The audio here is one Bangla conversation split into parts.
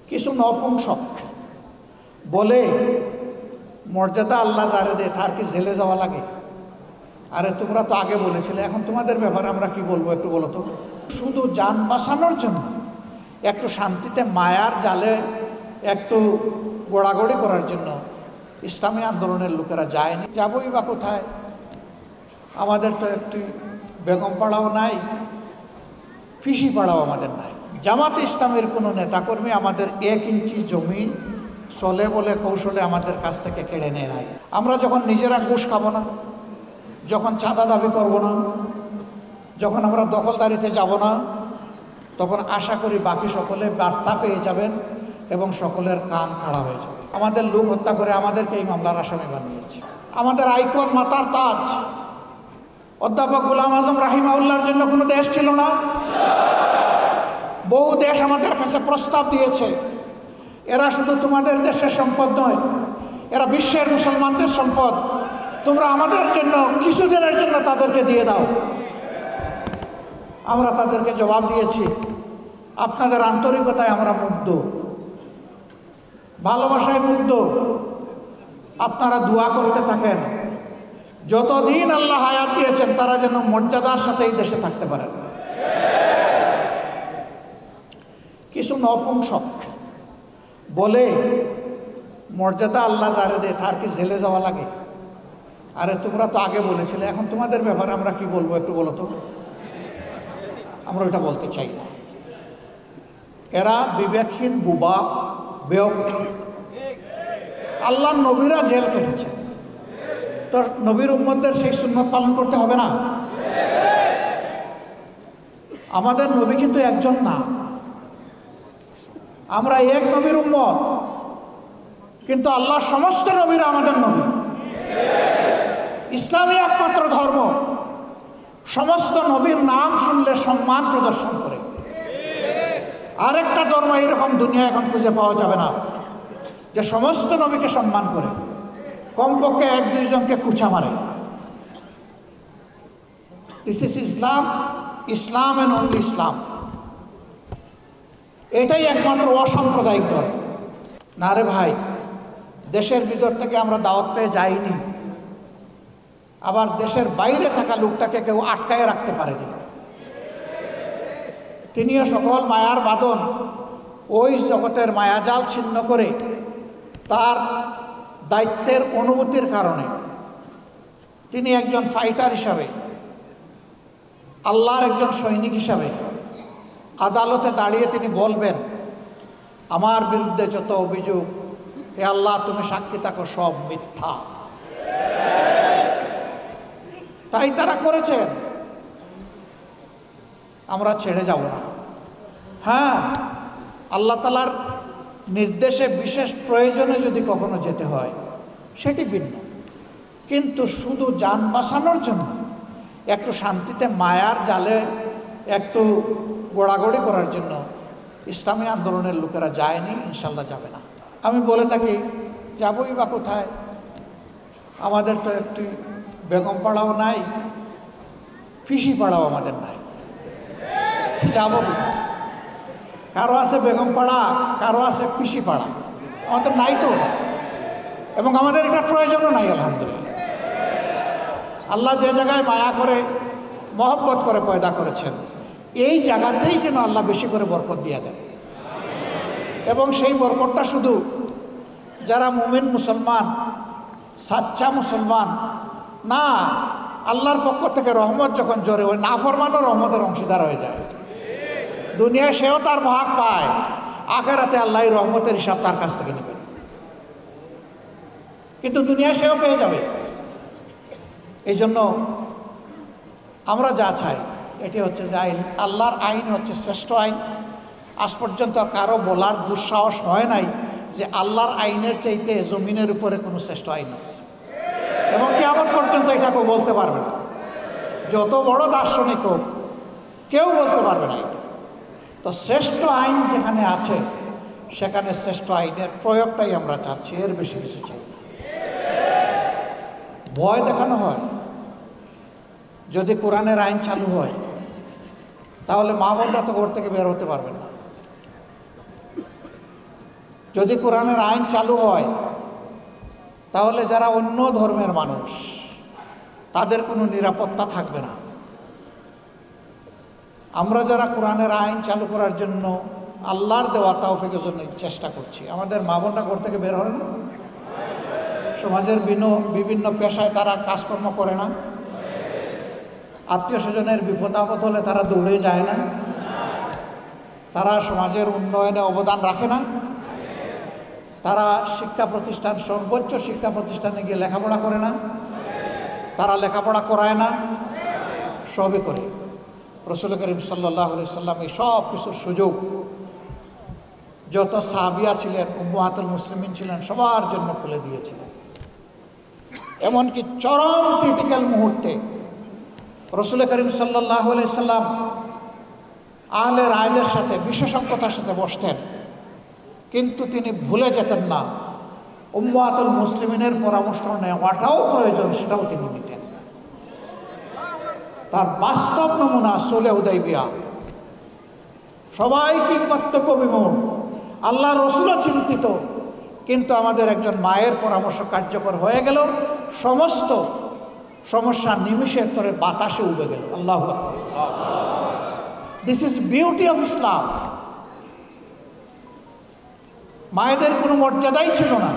কিছু নপুংসক বলে মর্যাদা আল্লাহ যারে দেয় তার কি জেলে যাওয়া লাগে? আরে তোমরা তো আগে বলেছিলে, এখন তোমাদের ব্যাপারে আমরা কি বলবো একটু বলো তো। শুধু যান বাঁচানোর জন্য, একটু শান্তিতে মায়ার জালে একটু গোড়াগড়ি করার জন্য ইসলামী আন্দোলনের লোকেরা যায়নি। যাবই বা কোথায়? আমাদের তো একটি বেগমপাড়াও নাই, পিসিপাড়াও আমাদের নাই। জামাতে ইসলামের কোনো নেতাকর্মী আমাদের 1 ইঞ্চি জমি চলে বলে কৌশলে আমাদের কাছ থেকে কেড়ে নেয় নাই। আমরা যখন নিজেরা ঘুষ খাবো না, যখন চাঁদা দাবি করব না, যখন আমরা দখলদারিতে যাব না, তখন আশা করি বাকি সকলে বার্তা পেয়ে যাবেন এবং সকলের কান খাড়া হয়ে যাবে। আমাদের লোক হত্যা করে আমাদেরকে এই মামলার আসামি বানিয়েছে। আমাদের আইকন, মাতার তাজ অধ্যাপক গোলাম আজম রাহিমাহুল্লাহর জন্য কোনো দেশ ছিল না? বহু দেশ আমাদের কাছে প্রস্তাব দিয়েছে। এরা শুধু তোমাদের দেশের সম্পদ নয়, এরা বিশ্বের মুসলমানদের সম্পদ। তোমরা আমাদের জন্য কিছুদিনের জন্য তাদেরকে দিয়ে দাও। আমরা তাদেরকে জবাব দিয়েছি, আপনাদের আন্তরিকতায় আমরা মুগ্ধ, ভালোবাসায় মুগ্ধ। আপনারা দোয়া করতে থাকেন, যতদিন আল্লাহ হায়াত দিয়েছেন তারা যেন মর্যাদার সাথে এই দেশে থাকতে পারেন। কিছু নপুংসক বলে মর্যাদা আল্লাহ যারে দেয় তার কি জেলে যাওয়া লাগে? আরে তোমরা তো আগে বলেছিলে, এখন তোমাদের ব্যাপারে আমরা কি বলবো একটু বলো তো। আমরা ওইটা বলতে চাই না। এরা বিবেকহীন, বুবা, বেওকুফ। আল্লাহর নবীরা জেল কেটেছে, তো নবীর উম্মতদের সেই সুন্নত পালন করতে হবে না? আমাদের নবী কিন্তু একজন না, আমরা এক নবীর উম্মত, কিন্তু আল্লাহর সমস্ত নবীরা আমাদের নবী। ইসলামী একমাত্র ধর্ম সমস্ত নবীর নাম শুনলে সম্মান প্রদর্শন করে। আরেকটা ধর্ম এরকম দুনিয়া এখন খুঁজে পাওয়া যাবে না যে সমস্ত নবীকে সম্মান করে, কমপক্ষে 1-2 জনকে কুচা মারে। This is Islam, Islam and only Islam. এটাই একমাত্র অসাম্প্রদায়িক ধর্ম। না রে ভাই, দেশের ভিতর থেকে আমরা দাওয়াত পেয়ে যাইনি, আবার দেশের বাইরে থাকা লোকটাকে কেউ আটকায় রাখতে পারেনি। তিনিও সকল মায়ার বাঁধন, ওই জগতের মায়াজাল ছিন্ন করে তার দায়িত্বের অনুভূতির কারণে তিনি একজন ফাইটার হিসাবে, আল্লাহর একজন সৈনিক হিসাবে আদালতে দাঁড়িয়ে তিনি বলবেন, আমার বিরুদ্ধে যত অভিযোগ, হে আল্লাহ তুমি সাক্ষী থাকো, সব মিথ্যা। তাই তারা করেছেন, আমরা ছেড়ে যাব না। হ্যাঁ, আল্লাহ তাআলার নির্দেশে বিশেষ প্রয়োজনে যদি কখনো যেতে হয় সেটি ভিন্ন, কিন্তু শুধু যান বাঁচানোর জন্য, একটু শান্তিতে মায়ার জালে একটু গোড়াগড়ি করার জন্য ইসলামী আন্দোলনের লোকেরা যায়নি, ইনশাল্লাহ যাবে না। আমি বলে থাকি, যাবই বা কোথায়? আমাদের তো একটি বেগমপাড়াও নাই, পিসিপাড়াও আমাদের নাই। যাবো কোথায়? কারো আছে বেগমপাড়া, কারো আছে পিসিপাড়া, আমাদের নাই তো ওটা, এবং আমাদের এটা প্রয়োজনও নাই। আলহামদুলিল্লাহ, আল্লাহ যে জায়গায় মায়া করে, মহব্বত করে পয়দা করেছেন, এই জায়গাতেই যেন আল্লাহ বেশি করে বরকত দিয়ে দেন। এবং সেই বরকতটা শুধু যারা মুমিন মুসলমান, সাচ্চা মুসলমান না, আল্লাহর পক্ষ থেকে রহমত যখন জোরে, ওই নাফরমানও রহমতের অংশীদার হয়ে যায়। দুনিয়ায় সেও তার ভাগ পায়, আখেরাতে আল্লাহ রহমতের হিসাব তার কাছ থেকে নেবেন, কিন্তু দুনিয়ায় সেও পেয়ে যাবে। এই জন্য আমরা যা চাই এটি হচ্ছে যে আইন, আল্লাহর আইন হচ্ছে শ্রেষ্ঠ আইন। আজ পর্যন্ত কারো বলার দুঃসাহস হয় নাই যে আল্লাহর আইনের চাইতে জমিনের উপরে কোনো শ্রেষ্ঠ আইন আছে, এবং কিয়ামত পর্যন্ত এটা কেউ বলতে পারবে না। যত বড় দার্শনিক হোক, কেউ বলতে পারবে না এটা। তো শ্রেষ্ঠ আইন যেখানে আছে সেখানে শ্রেষ্ঠ আইনের প্রয়োগটাই আমরা চাচ্ছি, এর বেশি কিছু চাই না। ভয় দেখানো হয়, যদি কোরআনের আইন চালু হয় তাহলে মা বোনরা তো ঘর থেকে বের হতে পারবেন না। যদি কোরআনের আইন চালু হয় তাহলে যারা অন্য ধর্মের মানুষ তাদের কোনো নিরাপত্তা থাকবে না। আমরা যারা কোরআনের আইন চালু করার জন্য আল্লাহর দেওয়া তৌফিকের জন্য চেষ্টা করছি, আমাদের মা বোনরা ঘর থেকে বের হয় না, সমাজের বিভিন্ন পেশায় তারা কাজকর্ম করে না, আত্মীয় স্বজনের বিপদ আপদ হলে তারা দৌড়ে যায় না, তারা সমাজের উন্নয়নে অবদান রাখে না, তারা শিক্ষা প্রতিষ্ঠান সর্বোচ্চ শিক্ষা প্রতিষ্ঠানে গিয়ে লেখাপড়া করে না, তারা লেখাপড়া করায় না, সবই করে। রাসূল করিম সাল্লাল্লাহু আলাইহি সাল্লাম এই সব কিছুর সুযোগ যত সাহাবিয়া ছিলেন, উম্মাহাতুল মুসলিমিন ছিলেন, সবার জন্য খুলে দিয়েছিলেন। এমনকি চরম ক্রিটিক্যাল মুহূর্তে রাসূল করিম সাল্লাল্লাহু আলাইহি সাল্লাম আহলে রায়দের সাথে বিশেষজ্ঞতার সাথে বসতেন, কিন্তু তিনি ভুলে যেতেন না উম্মাহাতুল মুসলিমিনের পরামর্শ নেওয়াটাও প্রয়োজন, সেটাও তিনি নিতেন। তার বাস্তব নমুনা সুলহে হুদাইবিয়া। সবাই কি কর্তব্য বিমূঢ়, আল্লাহ রসুলও চিন্তিত, কিন্তু আমাদের একজন মায়ের পরামর্শ কার্যকর হয়ে গেল, সমস্ত সমস্যা নিমিষের তরে বাতাসে উড়ে গেল। আল্লাহু আকবার। This is beauty of Islam. মায়েদের কোনো মর্যাদাই ছিল না,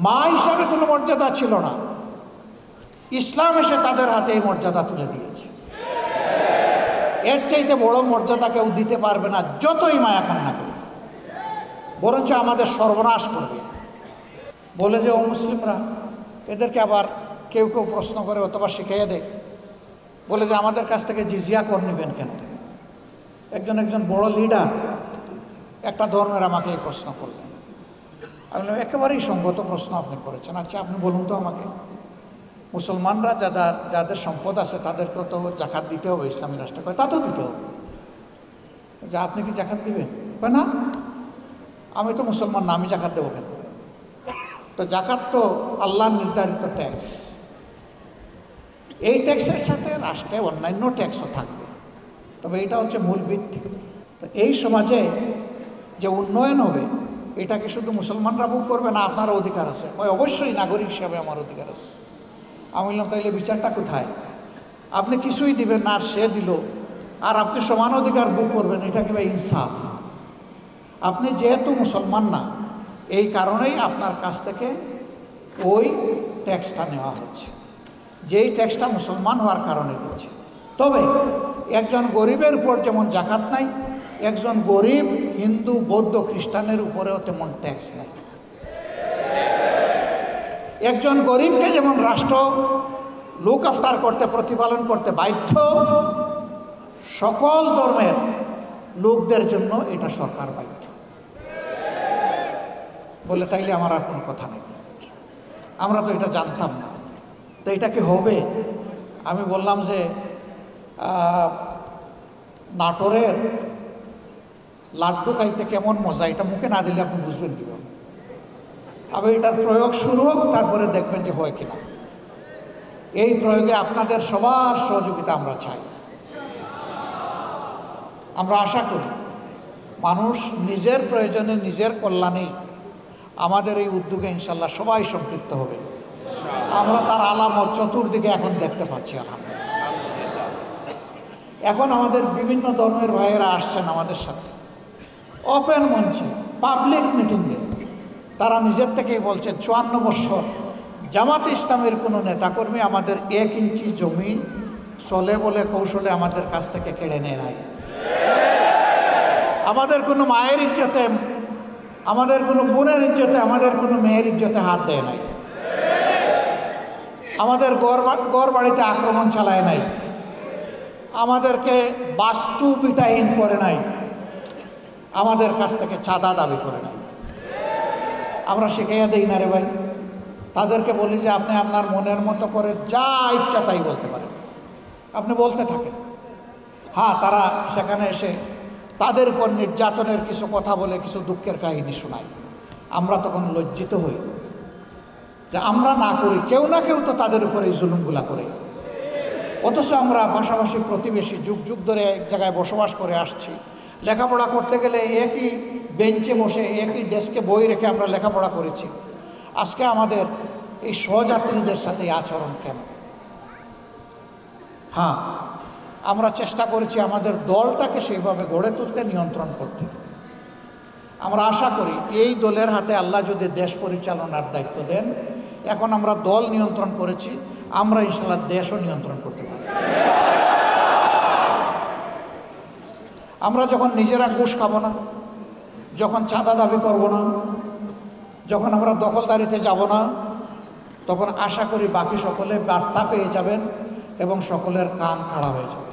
মা হিসাবে কোনো মর্যাদা ছিল না, ইসলাম এসে তাদের হাতে এই মর্যাদা তুলে দিয়েছে। এর চাইতে বড় মর্যাদা কেউ দিতে পারবে না, যতই মায়া খান না করে, বরঞ্চ আমাদের সর্বনাশ করবে। বলে যে ও মুসলিমরা, এদেরকে আবার কেউ কেউ প্রশ্ন করে অথবা শিখাইয়া দেয়, বলে যে আমাদের কাছ থেকে জিজিয়া কর নেবেন কেন? একজন বড় লিডার একটা ধর্মের আমাকে এই প্রশ্ন করলেন। আমি বললাম, একেবারেই সঙ্গত প্রশ্ন আপনি করেছেন। আচ্ছা আপনি বলুন তো আমাকে, মুসলমানরা যাদের সম্পদ আছে তাদেরকেও তো জাকাত দিতে হবে, ইসলামী রাষ্ট্র কয় তা তো দিতে হবে, যে আপনি কি জাকাত দিবেন? কয় না, আমি তো মুসলমান না, আমি জাকাত দেবো কেন? তো জাকাত তো আল্লাহর নির্ধারিত ট্যাক্স, এই ট্যাক্সের সাথে রাষ্ট্রে অন্যান্য ট্যাক্সও থাকবে, তবে এটা হচ্ছে মূল ভিত্তি। তো এই সমাজে যে উন্নয়ন হবে এটা কি শুধু মুসলমানরা ভোগ করবে না, আপনারও অধিকার আছে? ওই অবশ্যই নাগরিক হিসাবে আমার অধিকার আছে। আমি বললাম, তাইলে বিচারটা কোথায়? আপনি কিছুই দিবেন না আর সে দিল, আর আপনি সমান অধিকার ভোগ করবেন, এটা কি ভাই ইনসাফ? আপনি যেহেতু মুসলমান না, এই কারণেই আপনার কাছ থেকে ওই ট্যাক্সটা নেওয়া হচ্ছে, যেই ট্যাক্সটা মুসলমান হওয়ার কারণে দিচ্ছে। তবে একজন গরিবের উপর যেমন জাকাত নাই, একজন গরিব হিন্দু বৌদ্ধ খ্রিস্টানের উপরেও তেমন ট্যাক্স নাই। একজন গরিবকে যেমন রাষ্ট্র লুক আফটার করতে, প্রতিপালন করতে বাধ্য, সকল ধর্মের লোকদের জন্য এটা সরকার বাধ্য। বলে তাইলে আমার আর কোনো কথা নেই, আমরা তো এটা জানতাম না, তো এটা কি হবে? আমি বললাম যে নাটোরের লাড্ডু খাইতে কেমন মজা, এটা মুখে না দিলে আপনি বুঝবেন কীভাবে? আবার এটার প্রয়োগ শুরু হোক, তারপরে দেখবেন যে হয় কিনা। এই প্রয়োগে আপনাদের সবার সহযোগিতা আমরা চাই। আমরা আশা করি মানুষ নিজের প্রয়োজনে, নিজের কল্যাণেই আমাদের এই উদ্যোগে ইনশাল্লাহ সবাই সম্পৃক্ত হবে। আমরা তার আলামত চতুর্দিকে এখন দেখতে পাচ্ছি আলহামদুলিল্লাহ। এখন আমাদের বিভিন্ন ধর্মের ভাইয়েরা আসছেন আমাদের সাথে ওপেন মঞ্চে, পাবলিক মিটিংয়ে। তারা নিজের থেকেই বলছেন 54 বছর জামাত ইসলামের কোনো নেতাকর্মী আমাদের 1 ইঞ্চি জমি চলে বলে কৌশলে আমাদের কাছ থেকে কেড়ে নেয় নাই। আমাদের কোনো মায়ের ইজ্জতে, আমাদের কোনো বোনের ইজ্জতে, আমাদের কোনো মেয়ের ইজ্জতে হাত দেয় নাই। আমাদের গড় বাড়িতে আক্রমণ চালায় নাই, আমাদেরকে বাস্তুবিটাহীন করে নাই, আমাদের কাছ থেকে চাঁদা দাবি করে নাই। আমরা শিখাইয়া দেই না রে ভাই, তাদেরকে বলি যে আপনি আপনার মনের মতো করে যা ইচ্ছা তাই বলতে পারেন, আপনি বলতে থাকেন। হ্যাঁ, তারা সেখানে এসে তাদের উপর নির্যাতনের কিছু কথা বলে, কিছু দুঃখের কাহিনী শোনায়। আমরা তখন লজ্জিত হই যে আমরা না করি, কেউ না কেউ তো তাদের উপরে এই জুলুমগুলা করে। অথচ আমরা পাশাপাশি প্রতিবেশী, যুগ যুগ ধরে এক জায়গায় বসবাস করে আসছি, লেখাপড়া করতে গেলে একই বেঞ্চে বসে একই ডেস্কে বই রেখে আমরা লেখাপড়া করেছি। আজকে আমাদের এই সহযাত্রীদের সাথে আচরণ কেন? হ্যাঁ, আমরা চেষ্টা করেছি আমাদের দলটাকে সেইভাবে গড়ে তুলতে, নিয়ন্ত্রণ করতে। আমরা আশা করি এই দলের হাতে আল্লাহ যদি দেশ পরিচালনার দায়িত্ব দেন, এখন আমরা দল নিয়ন্ত্রণ করেছি, আমরা ইনশাআল্লাহ দেশও নিয়ন্ত্রণ করতে পারি। আমরা যখন নিজেরা ঘুষ খাবো না, যখন চাঁদা দাবি করব না, যখন আমরা দখলদারিতে যাব না, তখন আশা করি বাকি সকলে বার্তা পেয়ে যাবেন এবং সকলের কান খাড়া হয়ে যাবে।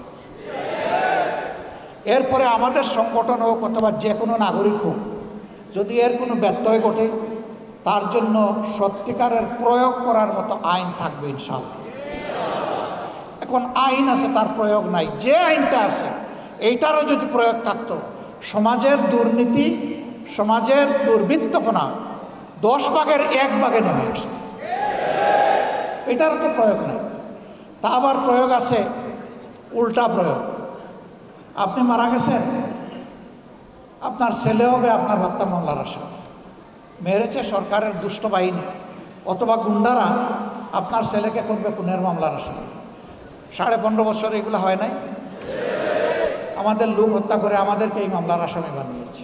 এরপরে আমাদের সংগঠন হোক অথবা যে কোনো নাগরিক হোক, যদি এর কোনো ব্যত্যয় ঘটে, তার জন্য সত্যিকারের প্রয়োগ করার মতো আইন থাকবে ইনশাআল্লাহ। এখন আইন আছে, তার প্রয়োগ নাই। যে আইনটা আছে এইটারও যদি প্রয়োগ থাকতো, সমাজের দুর্নীতি, সমাজের দুর্বৃত্তপনা 10 ভাগের 1 ভাগে নেমে আসত। এটারও তো প্রয়োগ নেই। তা আবার প্রয়োগ আছে উল্টা প্রয়োগ। আপনি মারা গেছেন, আপনার ছেলে হবে আপনার হত্যা মামলার আসামি। মেরেছে সরকারের দুষ্ট বাহিনী অথবা গুন্ডারা, আপনার ছেলেকে করবে খুনের মামলার আসামি। 15.5 বছর এগুলো হয় নাই? আমাদের লোক হত্যা করে আমাদেরকে এই মামলার আসামি বানিয়েছে।